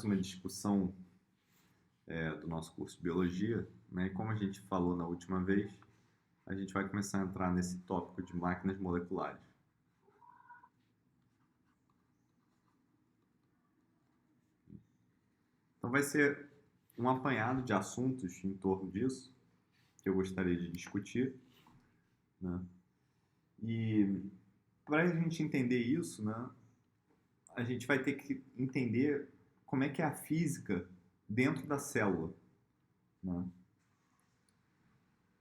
Uma discussão do nosso curso de Biologia, né? E como a gente falou na última vez, a gente vai começar a entrar nesse tópico de máquinas moleculares. Então vai ser um apanhado de assuntos em torno disso, que eu gostaria de discutir, né? E para a gente entender isso, né, a gente vai ter que entender como é que é a física dentro da célula, né?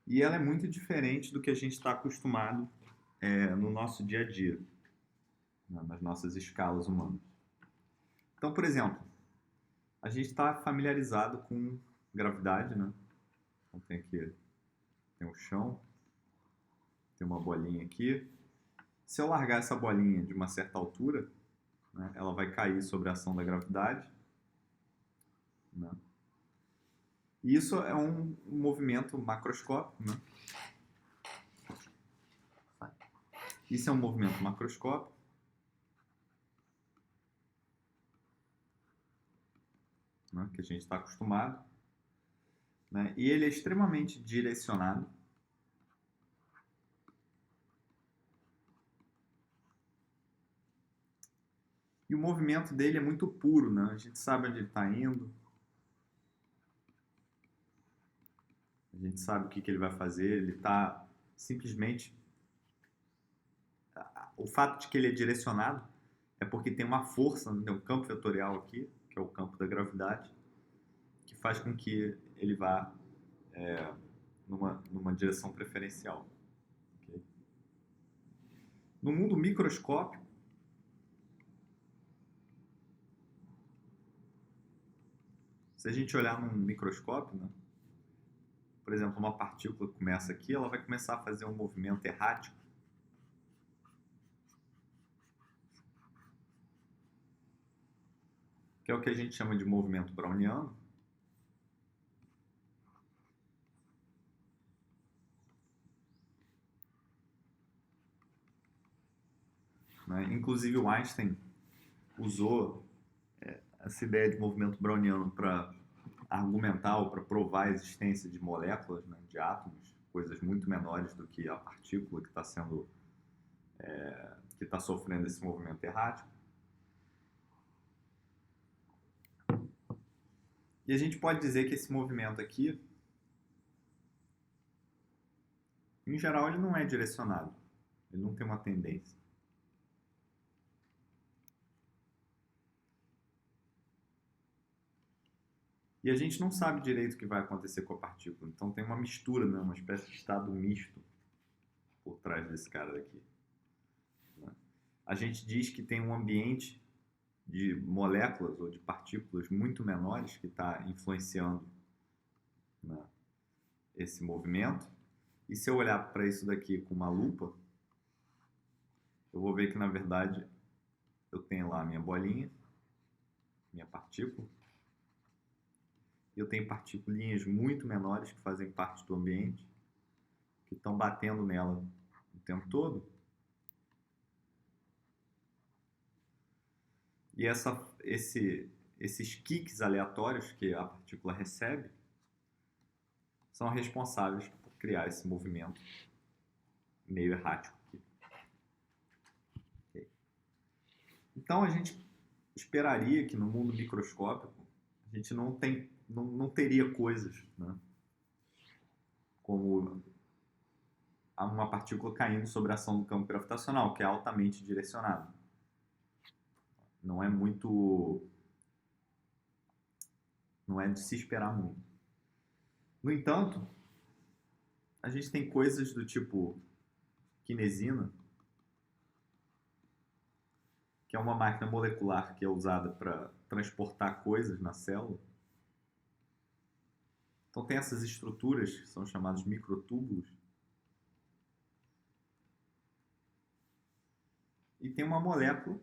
E ela é muito diferente do que a gente está acostumado no nosso dia a dia, né, nas nossas escalas humanas. Então, por exemplo, a gente está familiarizado com gravidade, né? Então tem o chão, tem uma bolinha aqui. Se eu largar essa bolinha de uma certa altura, né, ela vai cair sob a ação da gravidade, né? E isso é um movimento macroscópico, né? Isso é um movimento macroscópico, né, que a gente está acostumado, né? E ele é extremamente direcionado. E o movimento dele é muito puro, né? A gente sabe onde ele está indo, a gente sabe o que ele vai fazer, ele está simplesmente... O fato de que ele é direcionado é porque tem uma força, tem um campo vetorial aqui, que é o campo da gravidade, que faz com que ele vá numa direção preferencial. Okay? No mundo microscópico, se a gente olhar num microscópio, né, por exemplo, uma partícula começa aqui, ela vai começar a fazer um movimento errático, que é o que a gente chama de movimento browniano. Né? Inclusive o Einstein usou essa ideia de movimento browniano para argumentar ou para provar a existência de moléculas, né, de átomos, coisas muito menores do que a partícula que está sofrendo esse movimento errático. E a gente pode dizer que esse movimento aqui, em geral, ele não é direcionado, ele não tem uma tendência. E a gente não sabe direito o que vai acontecer com a partícula, então tem uma mistura, né, uma espécie de estado misto por trás desse cara daqui. Né? A gente diz que tem um ambiente de moléculas ou de partículas muito menores que está influenciando, né, esse movimento. E se eu olhar para isso daqui com uma lupa, eu vou ver que, na verdade, eu tenho lá a minha bolinha, minha partícula, e eu tenho partículinhas muito menores que fazem parte do ambiente, que estão batendo nela o tempo todo. E esses kicks aleatórios que a partícula recebe são responsáveis por criar esse movimento meio errático aqui. Okay. Então a gente esperaria que no mundo microscópico a gente não teria coisas, né, como uma partícula caindo sobre a ação do campo gravitacional, que é altamente direcionado. Não é de se esperar muito. No entanto, a gente tem coisas do tipo quinesina, que é uma máquina molecular que é usada para transportar coisas na célula. Então tem essas estruturas que são chamadas microtúbulos. E tem uma molécula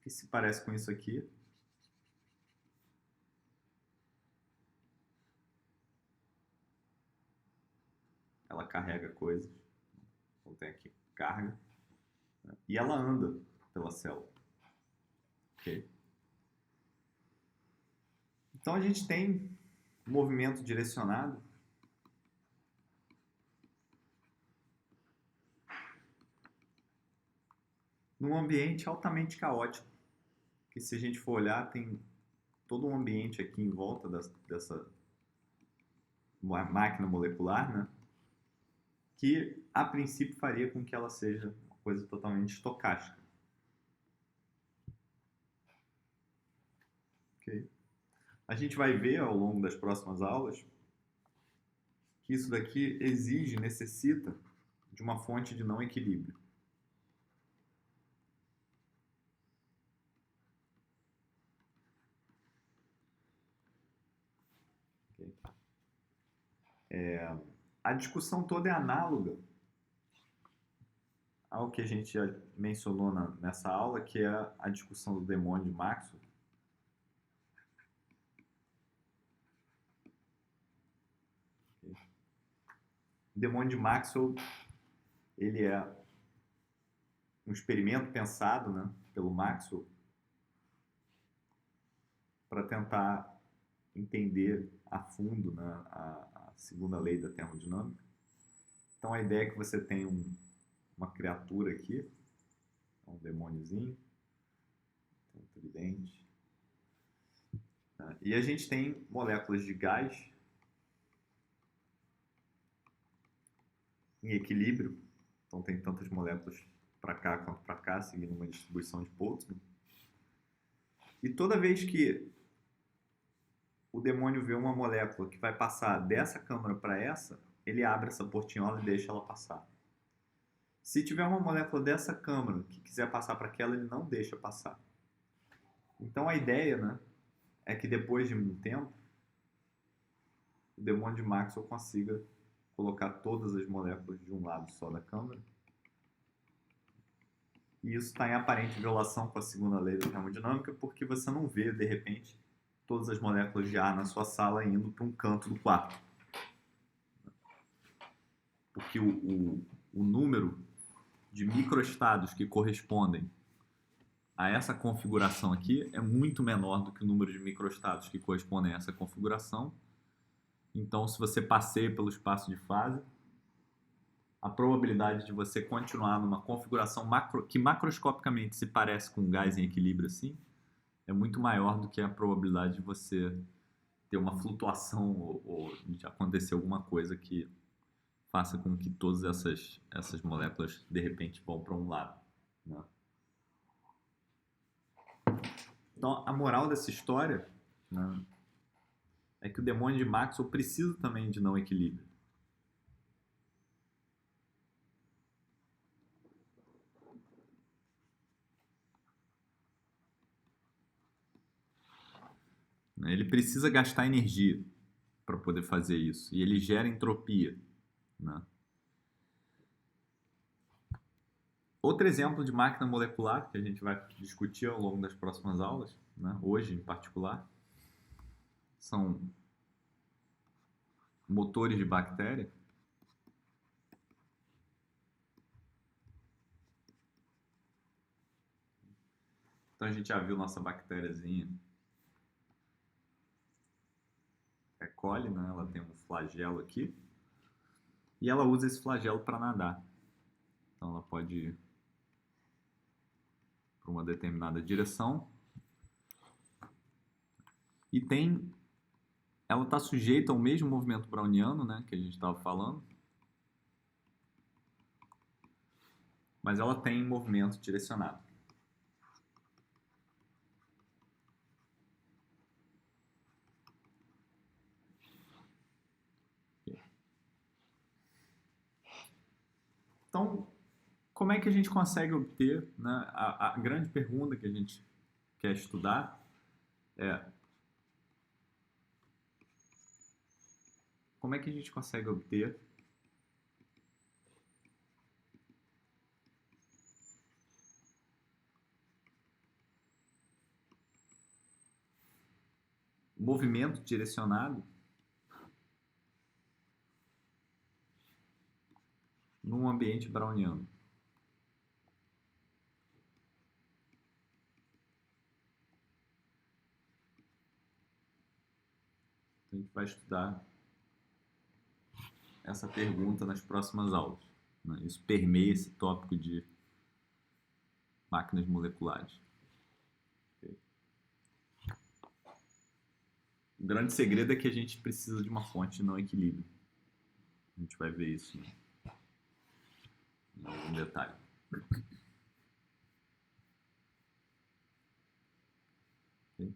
que se parece com isso aqui. Ela carrega coisas. Então tem aqui carga. Né? E ela anda pela célula. Ok? Então a gente tem movimento direcionado num ambiente altamente caótico, que se a gente for olhar, tem todo um ambiente aqui em volta dessa máquina molecular, né? Que a princípio faria com que ela seja uma coisa totalmente estocástica. Okay? A gente vai ver ao longo das próximas aulas que isso daqui exige, necessita de uma fonte de não equilíbrio. Okay? A discussão toda é análoga ao que a gente já mencionou nessa aula, que é a discussão do demônio de Maxwell. Okay? O demônio de Maxwell, ele é um experimento pensado, né, pelo Maxwell para tentar entender a fundo, né, a segunda lei da termodinâmica. Então a ideia é que você tem uma criatura aqui, um demôniozinho, um tridente, né, e a gente tem moléculas de gás em equilíbrio, então tem tantas moléculas para cá quanto para cá, seguindo uma distribuição de Boltzmann. E toda vez que o demônio vê uma molécula que vai passar dessa câmara para essa, ele abre essa portinhola e deixa ela passar. Se tiver uma molécula dessa câmara que quiser passar para aquela, ele não deixa passar. Então a ideia, né, é que depois de um tempo, o demônio de Maxwell consiga colocar todas as moléculas de um lado só da câmara. E isso está em aparente violação com a segunda lei da termodinâmica, porque você não vê, de repente, todas as moléculas de ar na sua sala indo para um canto do quarto. Porque o número de microestados que correspondem a essa configuração aqui é muito menor do que o número de microestados que correspondem a essa configuração. Então, se você passeia pelo espaço de fase, a probabilidade de você continuar numa configuração que macroscopicamente se parece com um gás em equilíbrio assim, é muito maior do que a probabilidade de você ter uma flutuação ou de acontecer alguma coisa que faça com que todas essas moléculas de repente vão para um lado, né? Então, a moral dessa história, né, é que o demônio de Maxwell precisa também de não equilíbrio. Ele precisa gastar energia para poder fazer isso. E ele gera entropia, né? Outro exemplo de máquina molecular que a gente vai discutir ao longo das próximas aulas, né, hoje em particular, são motores de bactéria. Então a gente já viu nossa bactériazinha E. coli, né? Ela tem um flagelo aqui e ela usa esse flagelo para nadar. Então ela pode ir para uma determinada direção e ela está sujeita ao mesmo movimento browniano, né, que a gente estava falando, mas ela tem movimento direcionado. Então, como é que a gente consegue obter, né, a grande pergunta que a gente quer estudar é como é que a gente consegue obter movimento direcionado num ambiente browniano. A gente vai estudar essa pergunta nas próximas aulas, né? Isso permeia esse tópico de máquinas moleculares. Okay? O grande segredo é que a gente precisa de uma fonte de não equilíbrio. A gente vai ver isso, né, em algum detalhe. Okay?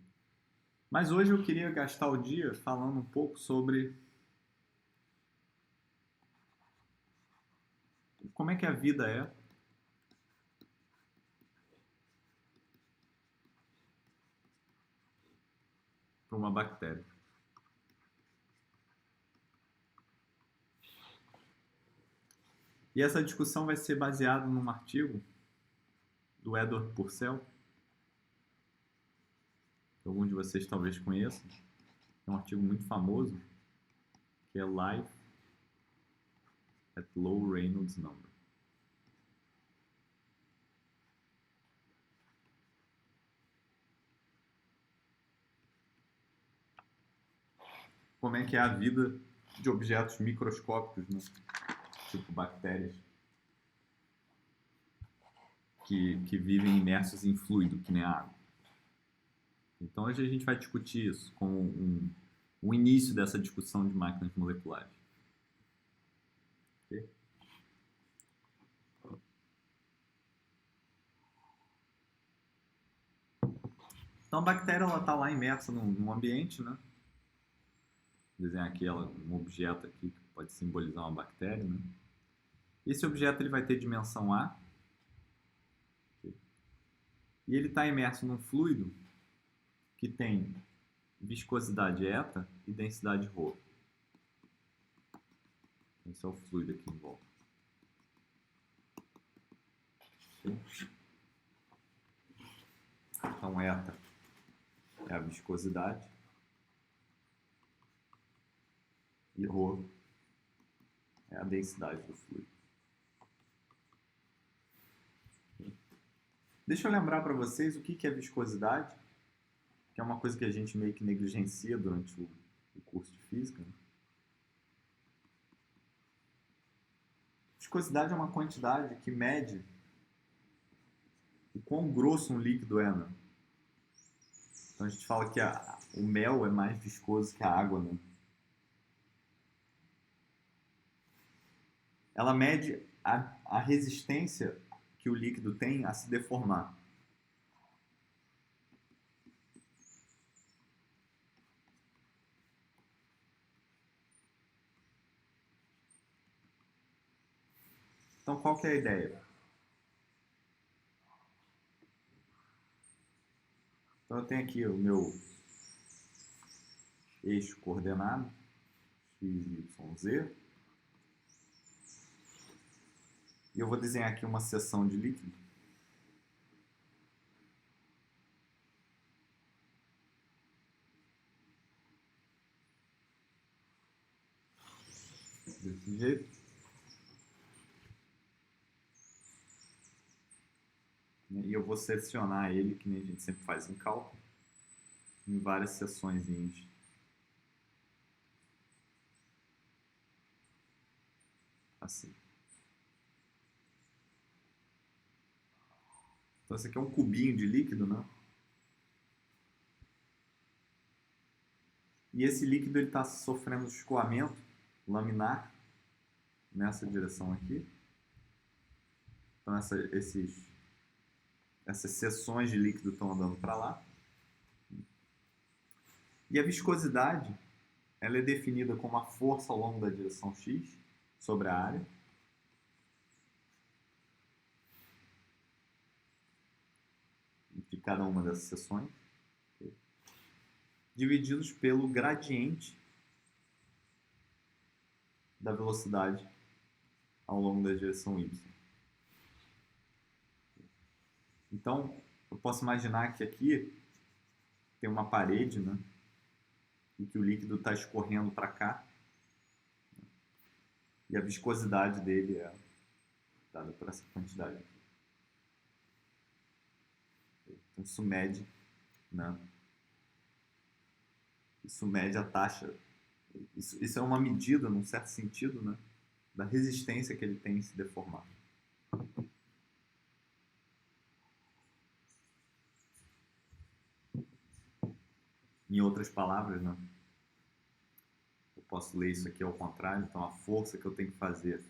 Mas hoje eu queria gastar o dia falando um pouco sobre como é que a vida é para uma bactéria. E essa discussão vai ser baseada num artigo do Edward Purcell, que alguns de vocês talvez conheçam. É um artigo muito famoso, que é Life at Low Reynolds Number. Como é que é a vida de objetos microscópicos, né? Tipo bactérias, que vivem imersos em fluido, que nem a água. Então hoje a gente vai discutir isso como o início dessa discussão de máquinas moleculares. Okay? Então a bactéria está lá imersa num ambiente, né? Vou desenhar aqui um objeto aqui que pode simbolizar uma bactéria, né? Esse objeto ele vai ter dimensão A, okay? E ele está imerso num fluido que tem viscosidade eta e densidade ρ. Esse é o fluido aqui em volta. Okay? Então, eta é a viscosidade e ρ é a densidade do fluido. Okay? Deixa eu lembrar para vocês o que é viscosidade, que é uma coisa que a gente meio que negligencia durante o curso de física, né? Viscosidade é uma quantidade que mede o quão grosso um líquido é, né? Então a gente fala que o mel é mais viscoso que a água, né? Ela mede a resistência que o líquido tem a se deformar. Então qual que é a ideia? Então eu tenho aqui o meu eixo coordenado, x, y, z. E eu vou desenhar aqui uma seção de líquido. Desse jeito. E eu vou seccionar ele, que nem a gente sempre faz em cálculo, em várias seções. Assim. Então esse aqui é um cubinho de líquido, né? E esse líquido está sofrendo escoamento laminar nessa direção aqui. Então essas seções de líquido estão andando para lá. E a viscosidade ela é definida como a força ao longo da direção x sobre a área. De cada uma dessas seções. Divididos pelo gradiente da velocidade ao longo da direção y. Então, eu posso imaginar que aqui tem uma parede, né? E que o líquido está escorrendo para cá. E a viscosidade dele é dada por essa quantidade aqui. Então, isso mede, né? Isso mede a taxa Isso é uma medida, num certo sentido, né, da resistência que ele tem em se deformar. Em outras palavras, né, eu posso ler isso aqui ao contrário. Então, a força que eu tenho que fazer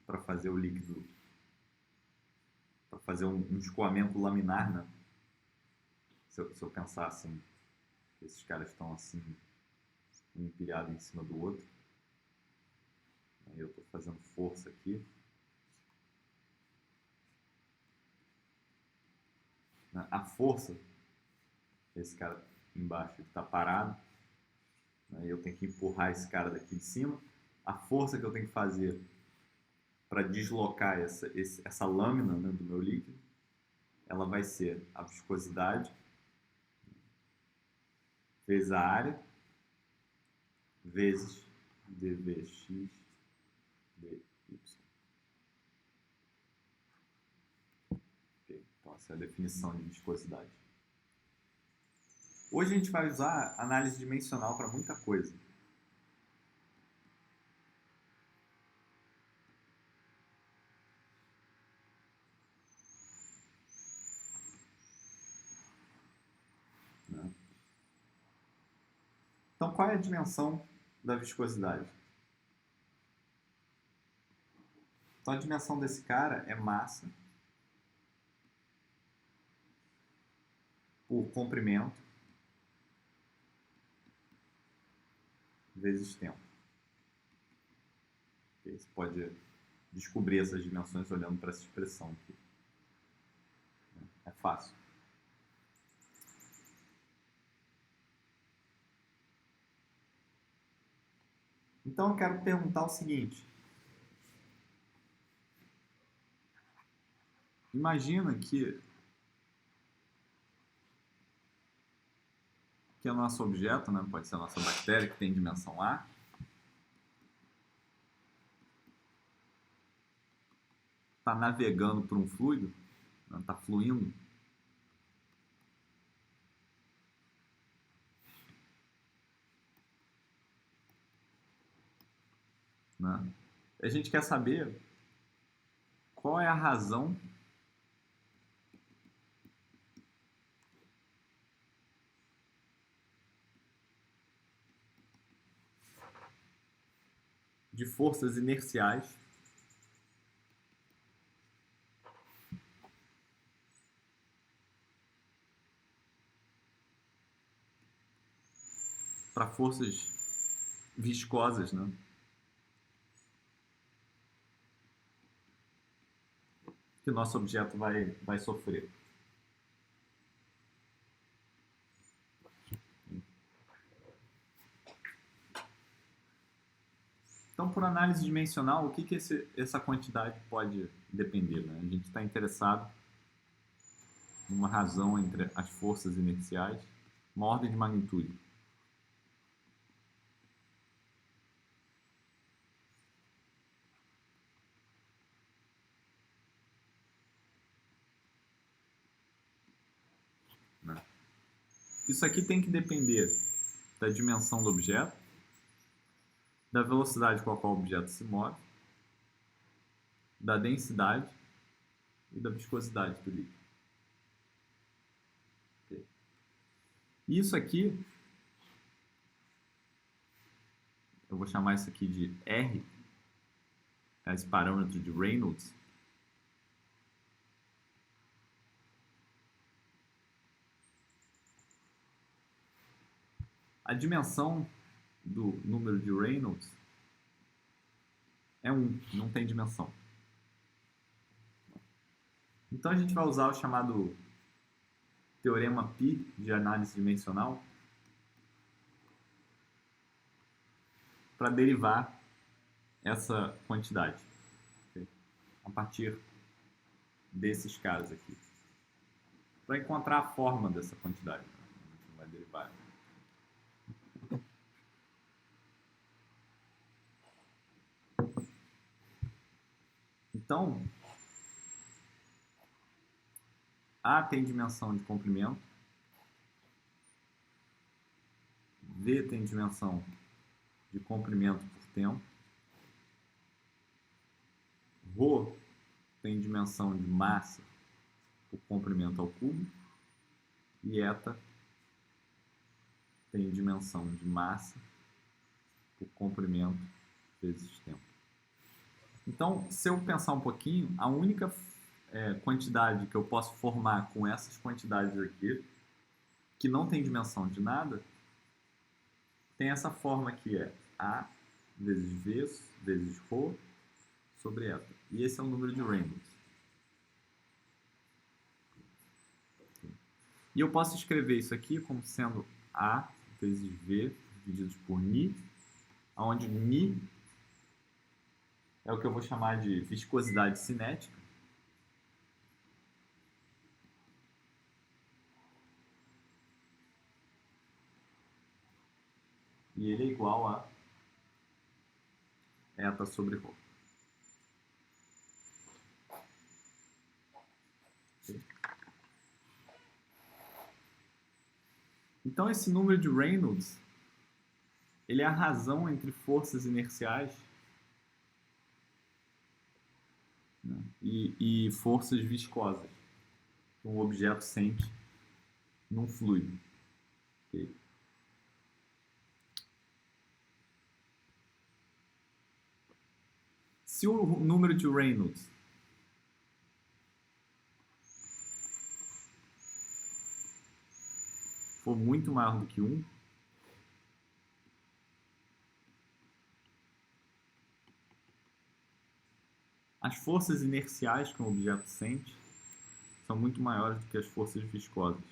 para fazer o líquido, para fazer um escoamento laminar, né? Se eu pensar assim, que esses caras estão assim, um empilhado em cima do outro, aí eu estou fazendo força aqui, né? A força, esse cara embaixo está parado, né? Eu tenho que empurrar esse cara daqui de cima. A força que eu tenho que fazer para deslocar essa lâmina, né, do meu líquido, ela vai ser a viscosidade vezes a área vezes dvx dy. Okay. Então, essa é a definição de viscosidade. Hoje a gente vai usar análise dimensional para muita coisa. Né? Então, qual é a dimensão da viscosidade? Então, a dimensão desse cara é massa por comprimento vezes tempo. Okay? Você pode descobrir essas dimensões olhando para essa expressão aqui. É fácil. Então, eu quero perguntar o seguinte. Imagina que o nosso objeto, né, pode ser a nossa bactéria, que tem dimensão A, está navegando por um fluido, está fluindo, né? A gente quer saber qual é a razão de forças inerciais para forças viscosas, né, que o nosso objeto vai sofrer. Então, por análise dimensional, o que essa quantidade pode depender? Né? A gente está interessado numa razão entre as forças inerciais, uma ordem de magnitude. Né? Isso aqui tem que depender da dimensão do objeto, da velocidade com a qual o objeto se move, da densidade e da viscosidade do líquido. Okay. Isso aqui, eu vou chamar isso aqui de R, esse parâmetro de Reynolds. A dimensão do número de Reynolds é 1, não tem dimensão. Então a gente vai usar o chamado teorema Pi de análise dimensional para derivar essa quantidade, okay? A partir desses caras aqui. Para encontrar a forma dessa quantidade, a gente não vai derivar. Então, A tem dimensão de comprimento V tem dimensão de comprimento por tempo. Rho tem dimensão de massa por comprimento ao cubo. E eta tem dimensão de massa por comprimento vezes tempo. Então, se eu pensar um pouquinho, a única quantidade que eu posso formar com essas quantidades aqui, que não tem dimensão de nada, tem essa forma que é A vezes V vezes Rho sobre eta. E esse é o número de Reynolds. E eu posso escrever isso aqui como sendo A vezes V divididos por μ, onde μ é o que eu vou chamar de viscosidade cinética. E ele é igual a eta sobre Rho. Então, esse número de Reynolds, ele é a razão entre forças inerciais, né, e forças viscosas que um objeto sente num fluido. Okay? Se o número de Reynolds for muito maior do que 1, as forças inerciais que um objeto sente são muito maiores do que as forças viscosas.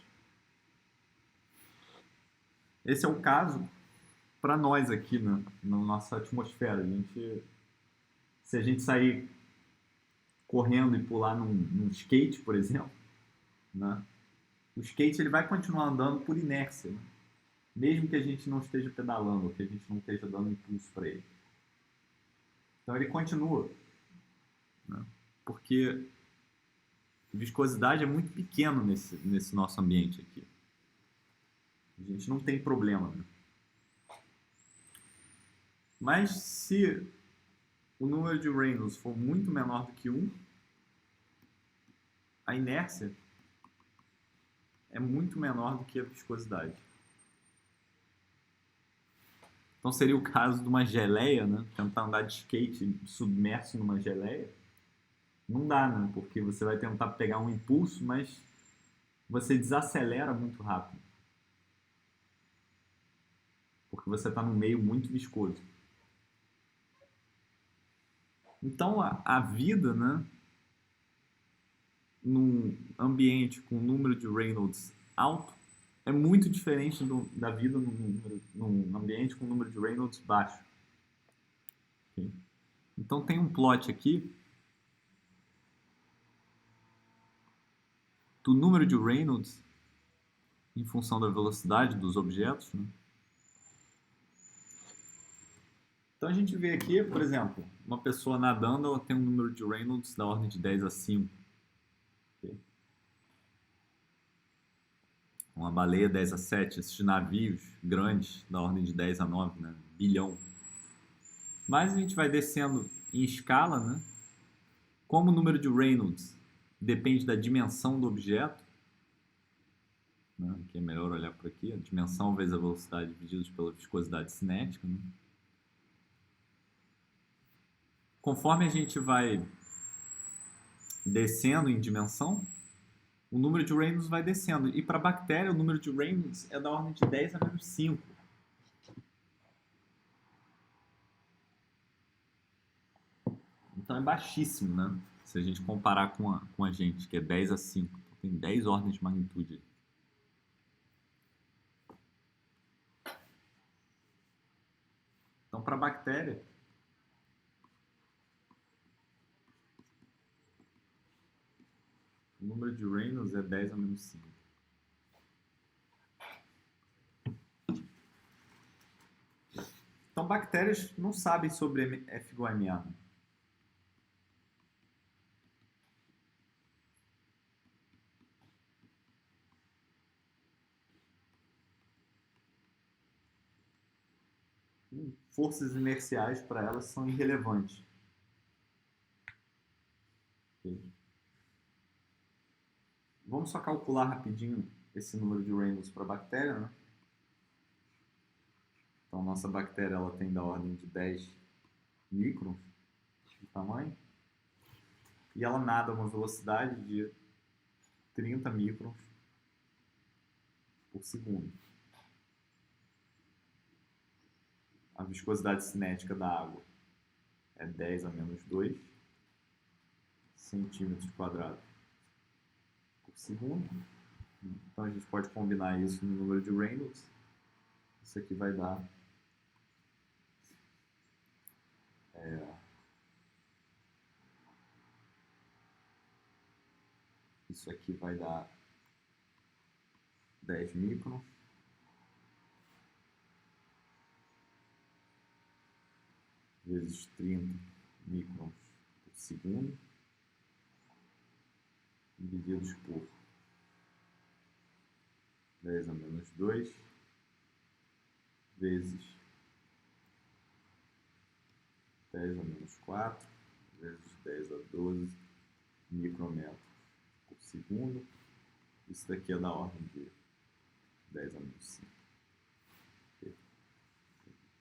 Esse é o caso para nós aqui na nossa atmosfera. Se a gente sair correndo e pular num skate, por exemplo, né, o skate ele vai continuar andando por inércia, né, mesmo que a gente não esteja pedalando, ou que a gente não esteja dando impulso para ele. Então ele continua, né, porque viscosidade é muito pequeno nesse nosso ambiente aqui. A gente não tem problema, né? Mas se o número de Reynolds for muito menor do que 1, a inércia é muito menor do que a viscosidade. Então seria o caso de uma geleia, né? Tentar andar de skate submerso numa geleia. Não dá, né? Porque você vai tentar pegar um impulso, mas você desacelera muito rápido. Porque você está num meio muito viscoso. Então a vida, né, num ambiente com número de Reynolds alto é muito diferente da vida num ambiente com número de Reynolds baixo. Okay? Então tem um plot aqui do número de Reynolds em função da velocidade dos objetos, né? Então a gente vê aqui, por exemplo, uma pessoa nadando, ela tem um número de Reynolds da ordem de 10 a 5. Okay? Uma baleia 10 a 7, esses navios grandes da ordem de 10 a 9, né? Bilhão. Mas a gente vai descendo em escala, né? Como o número de Reynolds depende da dimensão do objeto, né? Que é melhor olhar por aqui, a dimensão vezes a velocidade divididos pela viscosidade cinética, né? Conforme a gente vai descendo em dimensão, o número de Reynolds vai descendo. E para a bactéria, o número de Reynolds é da ordem de 10 a menos 5. Então é baixíssimo, né? Se a gente comparar com a gente, que é 10 a 5. Então, tem 10 ordens de magnitude. Então, para a bactéria, o número de Reynolds é 10 a menos 5. Então, bactérias não sabem sobre FOMA. forças inerciais para elas são irrelevantes. Okay? Vamos só calcular rapidinho esse número de Reynolds para a bactéria, né? Então, nossa bactéria ela tem da ordem de 10 microns de tamanho e ela nada a uma velocidade de 30 microns por segundo. A viscosidade cinética da água é 10 a menos 2 centímetros quadrados por segundo. Então a gente pode combinar isso no número de Reynolds. Isso aqui vai dar isso aqui vai dar 10 microns vezes 30 microns por segundo divididos por 10 a menos 2 vezes 10 a menos 4 vezes 10 a 12 micrometros por segundo. Isso daqui é da ordem de 10 a menos 5.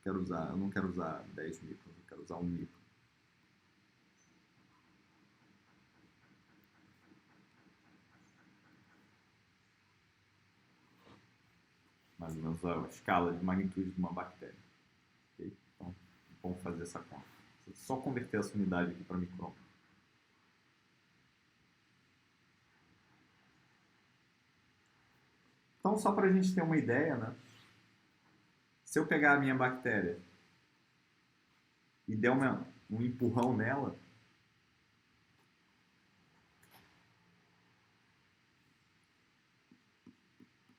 Eu não quero usar 10 microns, eu quero usar 1 micron. Mais ou menos a escala de magnitude de uma bactéria. Okay? Então, vamos fazer essa conta. Só converter essa unidade aqui para micron. Então, só para a gente ter uma ideia, né? Se eu pegar a minha bactéria e der um empurrão nela,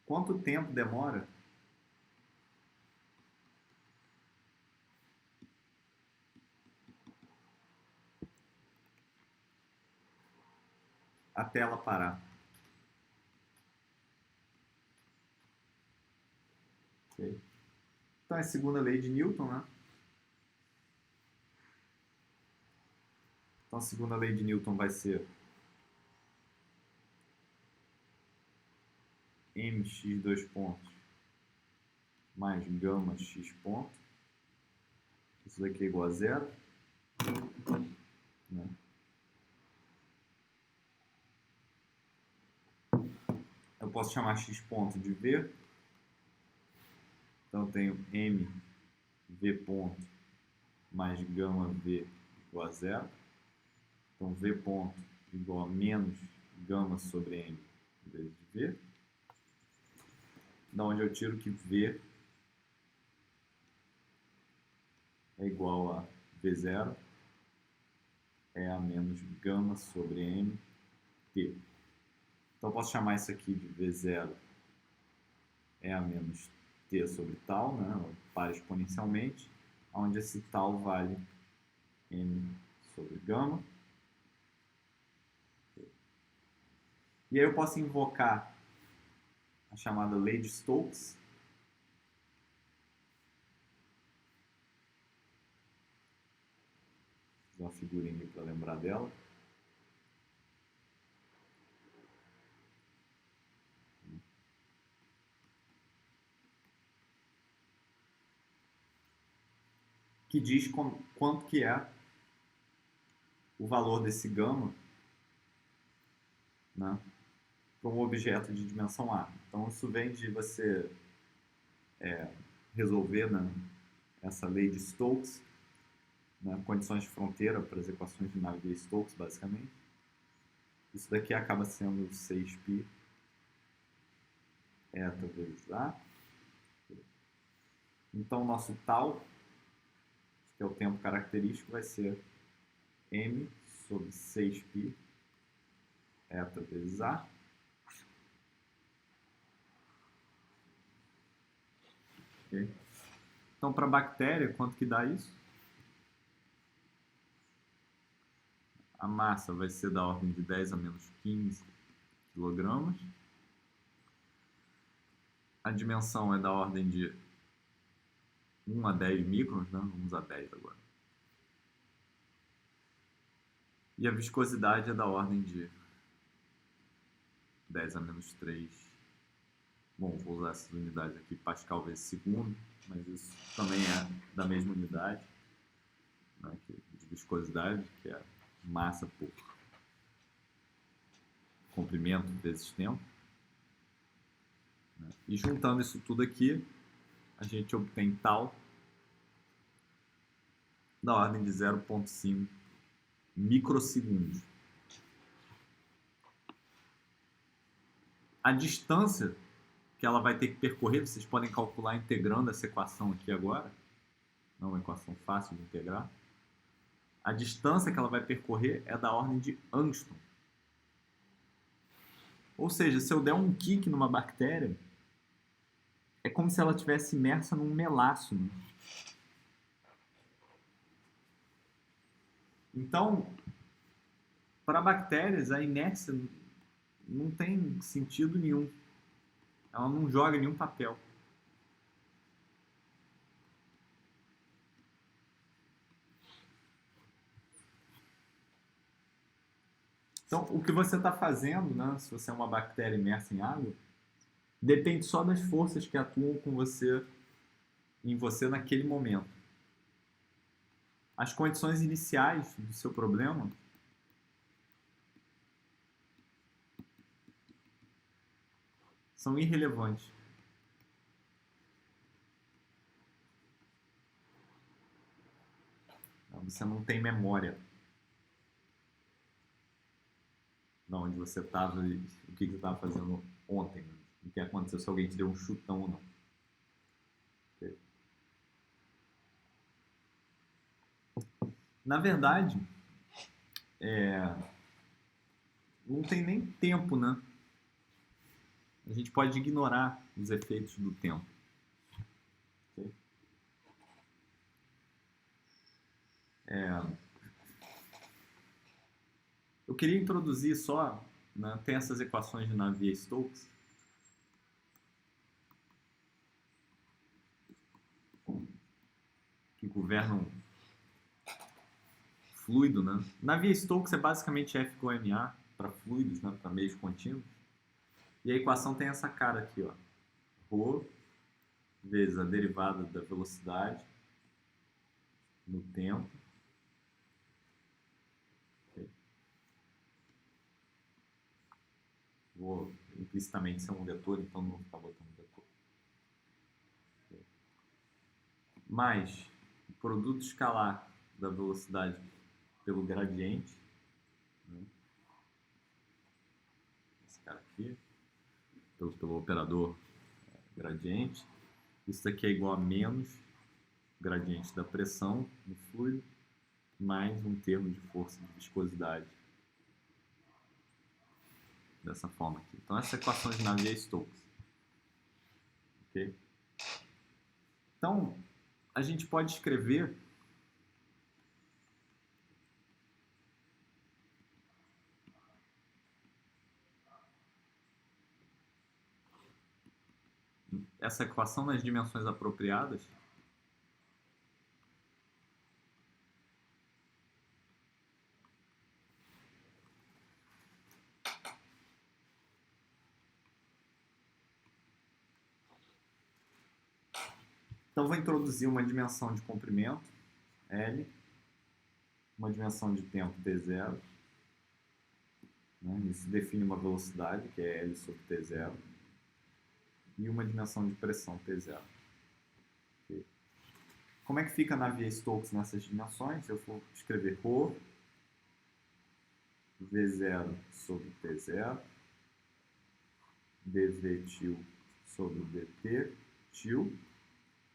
quanto tempo demora até ela parar? Okay. Então, é a segunda lei de Newton, né? Então, a segunda lei de Newton vai ser mx dois pontos mais gama x ponto. Isso daqui é igual a zero. Né? Eu posso chamar x ponto de v. Então, eu tenho m v ponto mais gama v igual a zero. Então, v ponto igual a menos gama sobre m vezes v. Da onde eu tiro que v é igual a v0 é a menos gama sobre m t. Então, eu posso chamar isso aqui de v0 é a menos t sobre tal, né? Para exponencialmente, onde esse tal vale m sobre gama. E aí eu posso invocar a chamada lei de Stokes. Vou fazer uma figurinha para lembrar dela. Que diz quanto que é o valor desse gama, né, para um objeto de dimensão A. Então, isso vem de você resolver, né, essa lei de Stokes, né, condições de fronteira para as equações de Navier-Stokes, basicamente. Isso daqui acaba sendo 6π eta vezes A. Então, o nosso tal, que é o tempo característico, vai ser m sobre 6π eta vezes A. Okay. Então, para a bactéria, quanto que dá isso? A massa vai ser da ordem de 10 a menos 15 kg. A dimensão é da ordem de 1 a 10 microns, né? Vamos usar 10 agora. E a viscosidade é da ordem de 10 a menos 3. Bom, vou usar essas unidades aqui, Pascal vezes segundo, mas isso também é da mesma unidade, né, de viscosidade, que é massa por comprimento vezes tempo. Né? E juntando isso tudo aqui, a gente obtém tal da ordem de 0,5 microsegundos. A distância que ela vai ter que percorrer, vocês podem calcular integrando essa equação aqui agora. Não é uma equação fácil de integrar. A distância que ela vai percorrer é da ordem de Angstrom. Ou seja, se eu der um kick numa bactéria, é como se ela estivesse imersa num melaço. Né? Então, para bactérias, a inércia não tem sentido nenhum. Ela não joga nenhum papel. Então, o que você está fazendo, né, se você é uma bactéria imersa em água, depende só das forças que atuam com você, em você naquele momento. As condições iniciais do seu problema são irrelevantes. Você não tem memória de onde você estava e o que você estava fazendo ontem. Né? O que aconteceu, se alguém te deu um chutão ou não. Okay? Na verdade, não tem nem tempo, né? A gente pode ignorar os efeitos do tempo. Okay? Eu queria introduzir só, né, tem essas equações de Navier-Stokes, que governam fluido, né? Navier-Stokes é basicamente F igual a MA para fluidos, né, para meios contínuos. E a equação tem essa cara aqui, ó. Rho vezes a derivada da velocidade no tempo. Okay. Vou implicitamente ser um vetor, então não vou ficar botando vetor. Okay. Mais o produto escalar da velocidade pelo gradiente. Né? Esse cara aqui. Pelo operador gradiente. Isso aqui é igual a menos gradiente da pressão no fluido, mais um termo de força de viscosidade. Dessa forma aqui. Então, essa equação de Navier-Stokes. Ok? Então, a gente pode escrever essa equação nas dimensões apropriadas. Então, vou introduzir uma dimensão de comprimento, L, uma dimensão de tempo, T0. Né? Isso define uma velocidade, que é L sobre T0. E uma dimensão de pressão, T0. Okay. Como é que fica Navier-Stokes nessas dimensões? Eu vou escrever ρ V0 sobre T0, dV sobre dt til.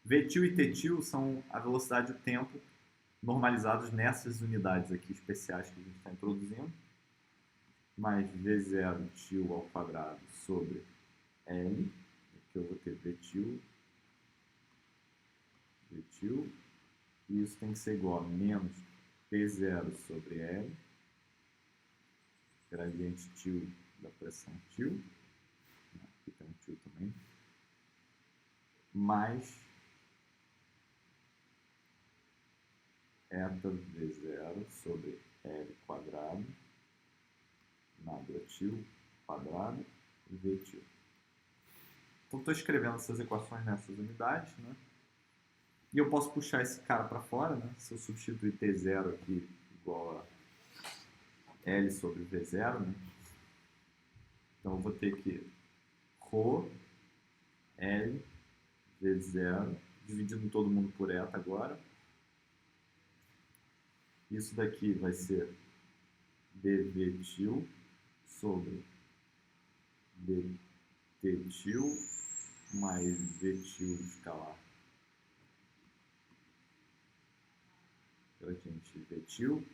Vtil e Ttil são a velocidade e o tempo normalizados nessas unidades aqui especiais que a gente está introduzindo, mais V0 til ao quadrado sobre L, aqui eu vou ter Vtil, e isso tem que ser igual a menos P0 sobre L, gradiente til da pressão til, aqui tem um til também, mais eta V0 sobre L quadrado nada tio quadrado V tio. Então, estou escrevendo essas equações nessas unidades, né? E eu posso puxar esse cara para fora, né? Se eu substituir T0 aqui igual a L sobre V0, né? Então, eu vou ter que ρ L V0, dividindo todo mundo por eta agora. Isso daqui vai ser dV tio sobre dt tio mais v tio escalar. Gradiente v tio.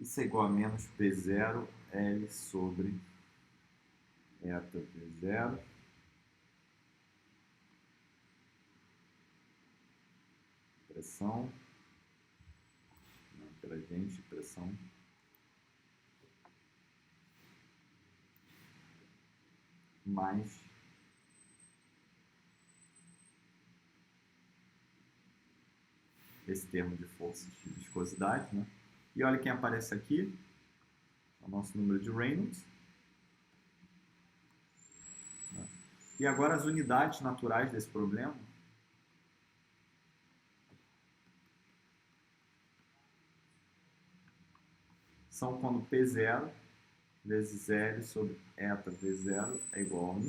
Isso é igual a menos P0 L sobre eta V0. Pressão. Gradiente de pressão. Mais esse termo de força de viscosidade, né? E olha quem aparece aqui, é o nosso número de Reynolds. E agora as unidades naturais desse problema são quando P0 vezes L sobre eta V0 é igual a 1.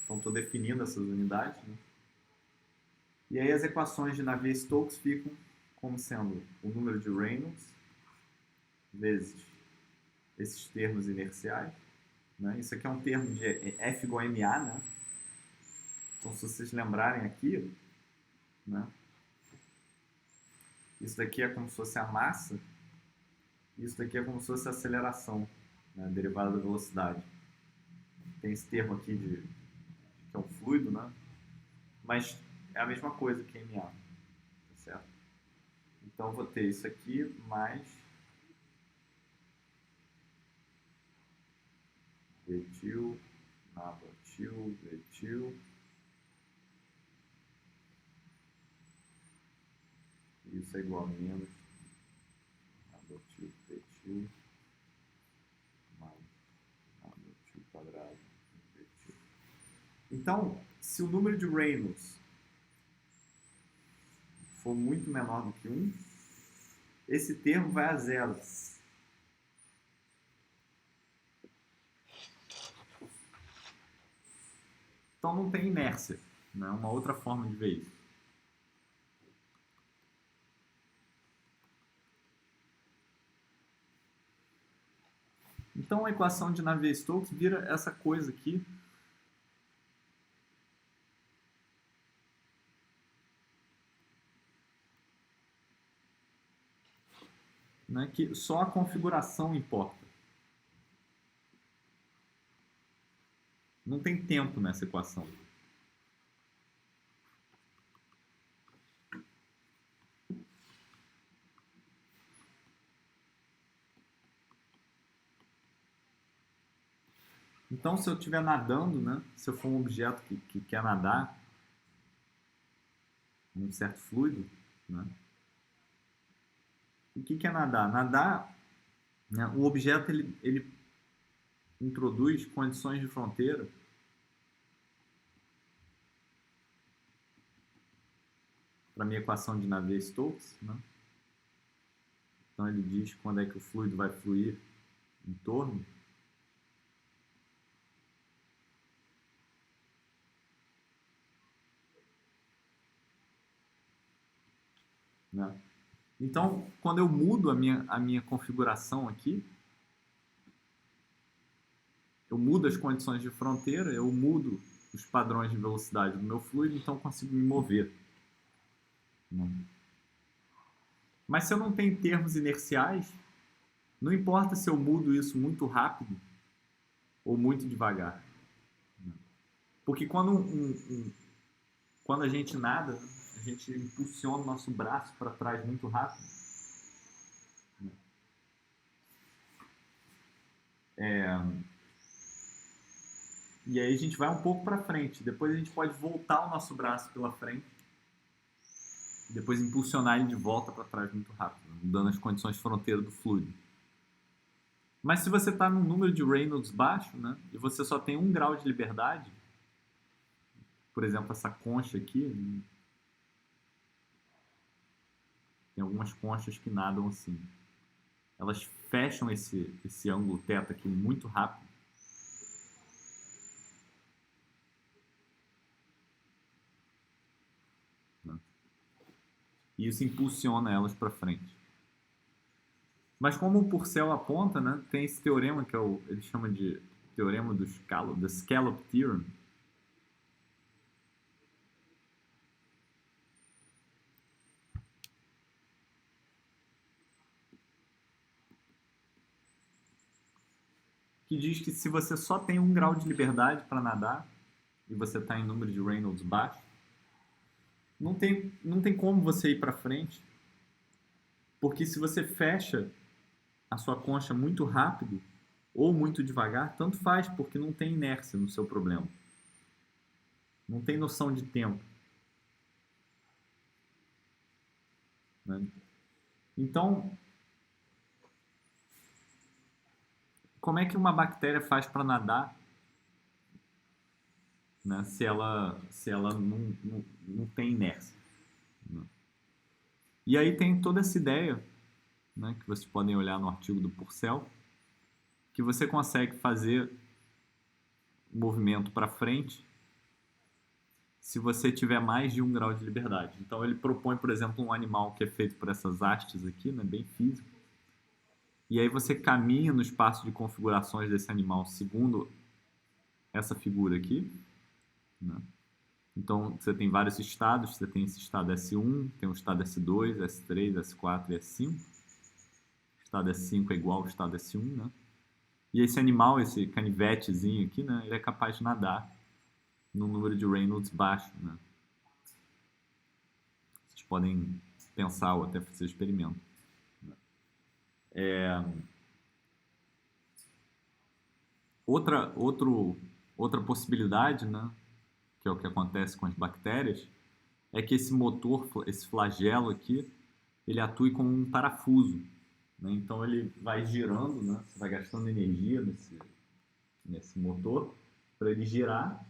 Então, estou definindo essas unidades, né? E aí as equações de Navier-Stokes ficam como sendo o número de Reynolds vezes esses termos inerciais, né? Isso aqui é um termo de F igual a MA, né? Então, se vocês lembrarem aqui, né? Isso daqui é como se fosse a massa, isso daqui é como se fosse a aceleração, né? Derivada da velocidade. Tem esse termo aqui que é um fluido, né? Mas é a mesma coisa que MA, tá certo? Então, vou ter isso aqui mais V tio, nada tio, V tio. Isso é igual a menos nada tio, V tio, mais nada tio quadrado, V tio. Então, se o número de Reynolds for muito menor do que 1, esse termo vai a zero. Então não tem inércia, né? Uma outra forma de ver isso. Então a equação de Navier-Stokes vira essa coisa aqui. Né, que só a configuração importa. Não tem tempo nessa equação. Então, se eu estiver nadando, né, se eu for um objeto que quer nadar, um certo fluido, né, o que é nadar? Nadar, né, o objeto ele introduz condições de fronteira para a minha equação de Navier-Stokes, né? Então ele diz quando é que o fluido vai fluir em torno. Né? Então, quando eu mudo a minha configuração aqui, eu mudo as condições de fronteira, eu mudo os padrões de velocidade do meu fluido, então eu consigo me mover. Né? Mas se eu não tenho termos inerciais, não importa se eu mudo isso muito rápido ou muito devagar. Porque quando a gente nada, a gente impulsiona o nosso braço para trás muito rápido. E aí a gente vai um pouco para frente. Depois a gente pode voltar o nosso braço pela frente depois impulsionar ele de volta para trás muito rápido, mudando as condições de fronteira do fluido. Mas se você está num número de Reynolds baixo, né, e você só tem 1 grau de liberdade, por exemplo, essa concha aqui, tem algumas conchas que nadam assim. Elas fecham esse ângulo θ aqui muito rápido. Né? E isso impulsiona elas para frente. Mas como o Purcell aponta, né, tem esse teorema que ele chama de teorema do the Scallop Theorem. Que diz que se você só tem 1 grau de liberdade para nadar e você está em número de Reynolds baixo, não tem como você ir para frente, porque se você fecha a sua concha muito rápido ou muito devagar, tanto faz, porque não tem inércia no seu problema. Não tem noção de tempo. Né? Então, como é que uma bactéria faz para nadar, né, se ela não tem inércia? Né? E aí tem toda essa ideia, né, que vocês podem olhar no artigo do Purcell, que você consegue fazer movimento para frente se você tiver mais de 1 grau de liberdade. Então ele propõe, por exemplo, um animal que é feito por essas hastes aqui, né, bem físico, e aí você caminha no espaço de configurações desse animal segundo essa figura aqui. Né? Então você tem vários estados, você tem esse estado S1, tem o estado S2, S3, S4 e S5. O estado S5 é igual ao estado S1, né? E esse animal, esse canivetezinho aqui, né, ele é capaz de nadar num número de Reynolds baixo. Né? Vocês podem pensar ou até fazer experimento. Outra possibilidade, né, que é o que acontece com as bactérias, é que esse motor, esse flagelo aqui, ele atue como um parafuso. Né? Então ele vai girando, né? Você vai gastando energia nesse motor para ele girar,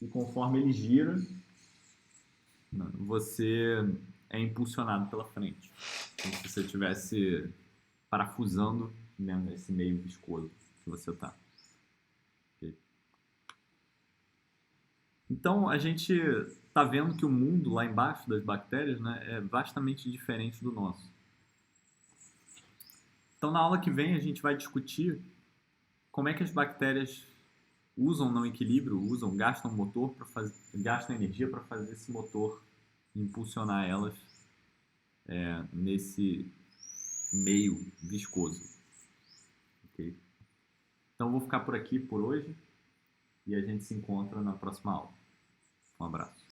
e conforme ele gira, né, você é impulsionado pela frente, como se você estivesse parafusando, né, nesse meio viscoso que você está. Okay? Então a gente está vendo que o mundo lá embaixo das bactérias, né, é vastamente diferente do nosso. Então na aula que vem a gente vai discutir como é que as bactérias usam não equilíbrio, gastam motor para fazer, gastam energia para fazer esse motor impulsionar elas nesse meio viscoso. Okay? Então vou ficar por aqui por hoje e a gente se encontra na próxima aula. Um abraço.